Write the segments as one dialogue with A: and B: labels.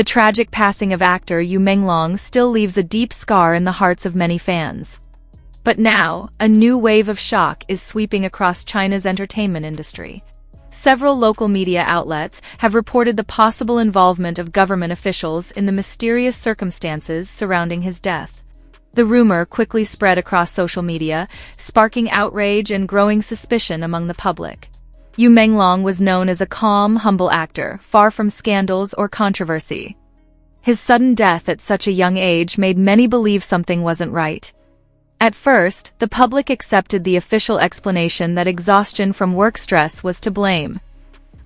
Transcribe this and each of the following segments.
A: The tragic passing of actor Yu Menglong still leaves a deep scar in the hearts of many fans. But now, a new wave of shock is sweeping across China's entertainment industry. Several local media outlets have reported the possible involvement of government officials in the mysterious circumstances surrounding his death. The rumor quickly spread across social media, sparking outrage and growing suspicion among the public. Yu Menglong was known as a calm, humble actor, far from scandals or controversy. His sudden death at such a young age made many believe something wasn't right. At first, the public accepted the official explanation that exhaustion from work stress was to blame.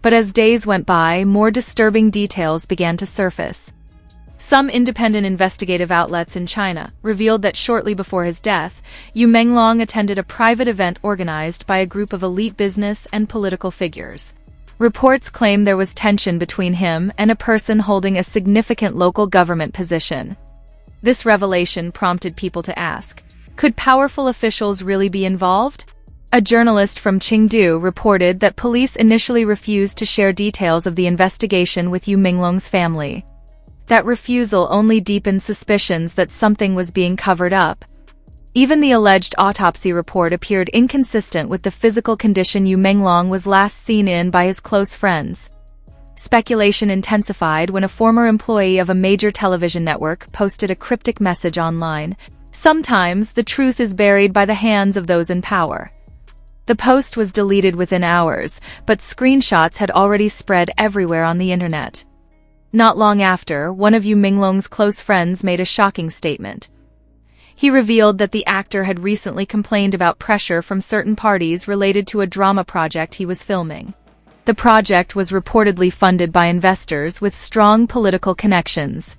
A: But as days went by, more disturbing details began to surface. Some independent investigative outlets in China revealed that shortly before his death, Yu Menglong attended a private event organized by a group of elite business and political figures. Reports claim there was tension between him and a person holding a significant local government position. This revelation prompted people to ask, could powerful officials really be involved? A journalist from Chengdu reported that police initially refused to share details of the investigation with Yu Menglong's family. That refusal only deepened suspicions that something was being covered up. Even the alleged autopsy report appeared inconsistent with the physical condition Yu Menglong was last seen in by his close friends. Speculation intensified when a former employee of a major television network posted a cryptic message online. Sometimes the truth is buried by the hands of those in power. The post was deleted within hours, but screenshots had already spread everywhere on the internet. Not long after, one of Yu Menglong's close friends made a shocking statement. He revealed that the actor had recently complained about pressure from certain parties related to a drama project he was filming. The project was reportedly funded by investors with strong political connections.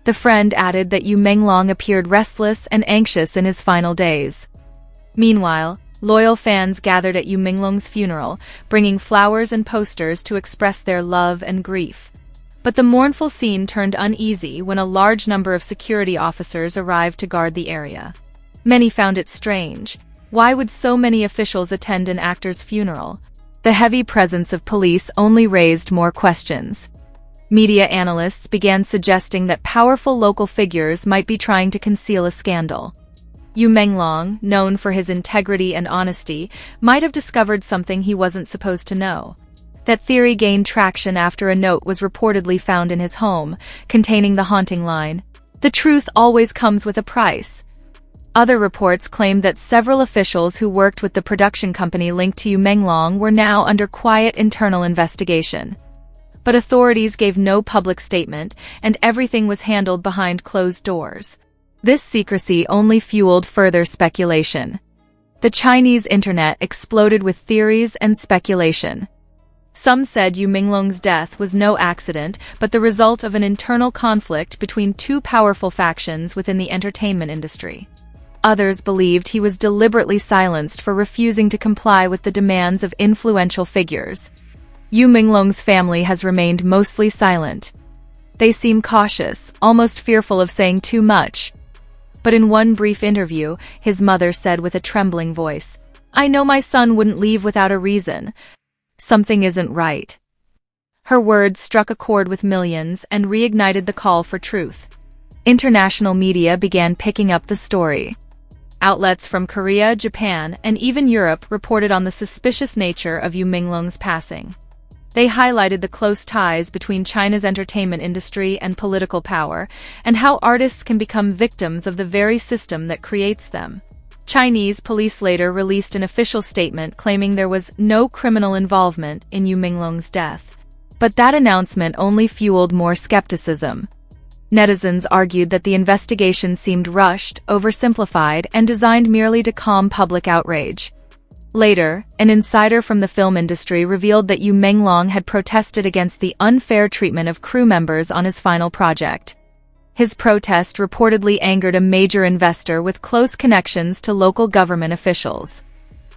A: The friend added that Yu Menglong appeared restless and anxious in his final days. Meanwhile, loyal fans gathered at Yu Menglong's funeral, bringing flowers and posters to express their love and grief. But the mournful scene turned uneasy when a large number of security officers arrived to guard the area. Many found it strange. Why would so many officials attend an actor's funeral? The heavy presence of police only raised more questions. Media analysts began suggesting that powerful local figures might be trying to conceal a scandal. Yu Menglong, known for his integrity and honesty, might have discovered something he wasn't supposed to know. That theory gained traction after a note was reportedly found in his home, containing the haunting line, "The truth always comes with a price." Other reports claimed that several officials who worked with the production company linked to Yu Menglong were now under quiet internal investigation. But authorities gave no public statement, and everything was handled behind closed doors. This secrecy only fueled further speculation. The Chinese internet exploded with theories and speculation. Some said Yu Menglong's death was no accident, but the result of an internal conflict between two powerful factions within the entertainment industry. Others believed he was deliberately silenced for refusing to comply with the demands of influential figures. Yu Menglong's family has remained mostly silent. They seem cautious, almost fearful of saying too much. But in one brief interview, his mother said with a trembling voice, "I know my son wouldn't leave without a reason. Something isn't right." Her words struck a chord with millions and reignited the call for truth. International media began picking up the story. Outlets from Korea, Japan, and even Europe reported on the suspicious nature of Yu Menglong's passing. They highlighted the close ties between China's entertainment industry and political power, and how artists can become victims of the very system that creates them. Chinese police later released an official statement claiming there was no criminal involvement in Yu Menglong's death. But that announcement only fueled more skepticism. Netizens argued that the investigation seemed rushed, oversimplified, and designed merely to calm public outrage. Later, an insider from the film industry revealed that Yu Menglong had protested against the unfair treatment of crew members on his final project. His protest reportedly angered a major investor with close connections to local government officials.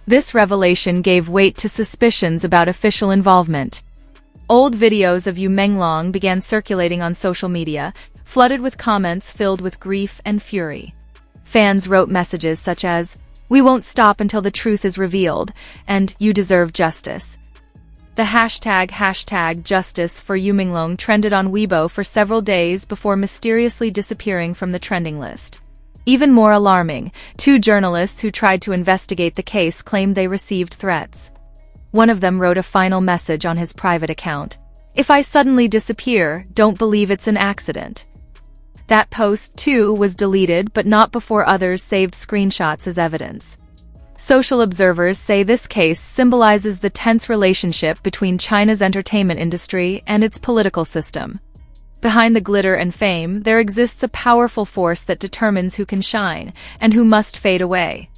A: This revelation gave weight to suspicions about official involvement. Old videos of Yu Menglong began circulating on social media, flooded with comments filled with grief and fury. Fans wrote messages such as, "We won't stop until the truth is revealed," and "You deserve justice." The hashtag justice for Yu Menglong trended on Weibo for several days before mysteriously disappearing from the trending list. Even more alarming, 2 journalists who tried to investigate the case claimed they received threats. One of them wrote a final message on his private account. "If I suddenly disappear, don't believe it's an accident." That post, too, was deleted, but not before others saved screenshots as evidence. Social observers say this case symbolizes the tense relationship between China's entertainment industry and its political system. Behind the glitter and fame, there exists a powerful force that determines who can shine and who must fade away.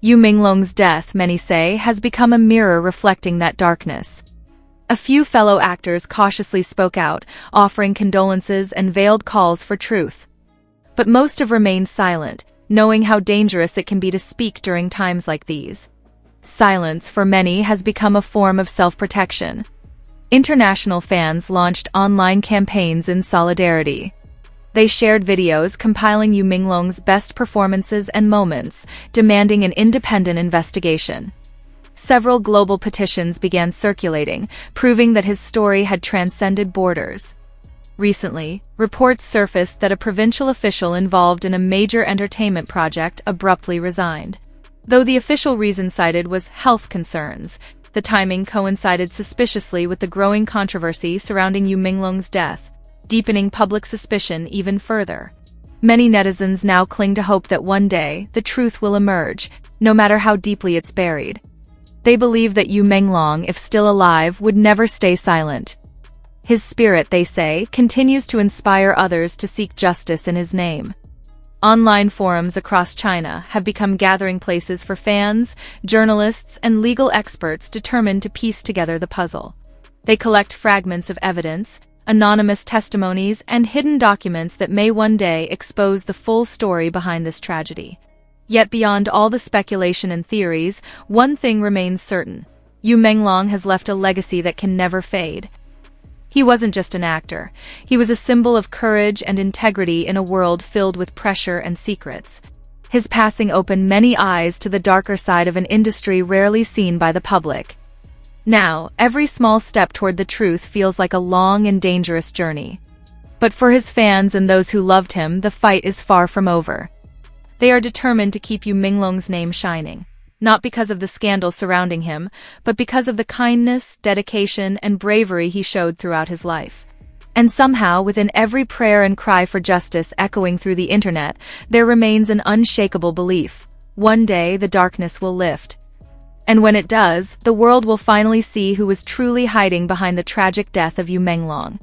A: Yu Menglong's death, many say, has become a mirror reflecting that darkness. A few fellow actors cautiously spoke out, offering condolences and veiled calls for truth. But most have remained silent, knowing how dangerous it can be to speak during times like these. Silence, for many, has become a form of self-protection. International fans launched online campaigns in solidarity. They shared videos compiling Yu Menglong's best performances and moments, demanding an independent investigation. Several global petitions began circulating, proving that his story had transcended borders. Recently, reports surfaced that a provincial official involved in a major entertainment project abruptly resigned. Though the official reason cited was health concerns, the timing coincided suspiciously with the growing controversy surrounding Yu Menglong's death, deepening public suspicion even further. Many netizens now cling to hope that one day the truth will emerge, no matter how deeply it's buried. They believe that Yu Menglong, if still alive, would never stay silent. His spirit, they say, continues to inspire others to seek justice in his name. Online forums across China have become gathering places for fans, journalists, and legal experts determined to piece together the puzzle. They collect fragments of evidence, anonymous testimonies, and hidden documents that may one day expose the full story behind this tragedy. Yet beyond all the speculation and theories, one thing remains certain. Yu Menglong has left a legacy that can never fade. He wasn't just an actor. He was a symbol of courage and integrity in a world filled with pressure and secrets. His passing opened many eyes to the darker side of an industry rarely seen by the public. Now, every small step toward the truth feels like a long and dangerous journey. But for his fans and those who loved him, the fight is far from over. They are determined to keep Yu Menglong's name shining. Not because of the scandal surrounding him, but because of the kindness, dedication, and bravery he showed throughout his life. And somehow, within every prayer and cry for justice echoing through the internet, there remains an unshakable belief. One day, the darkness will lift. And when it does, the world will finally see who was truly hiding behind the tragic death of Yu Menglong.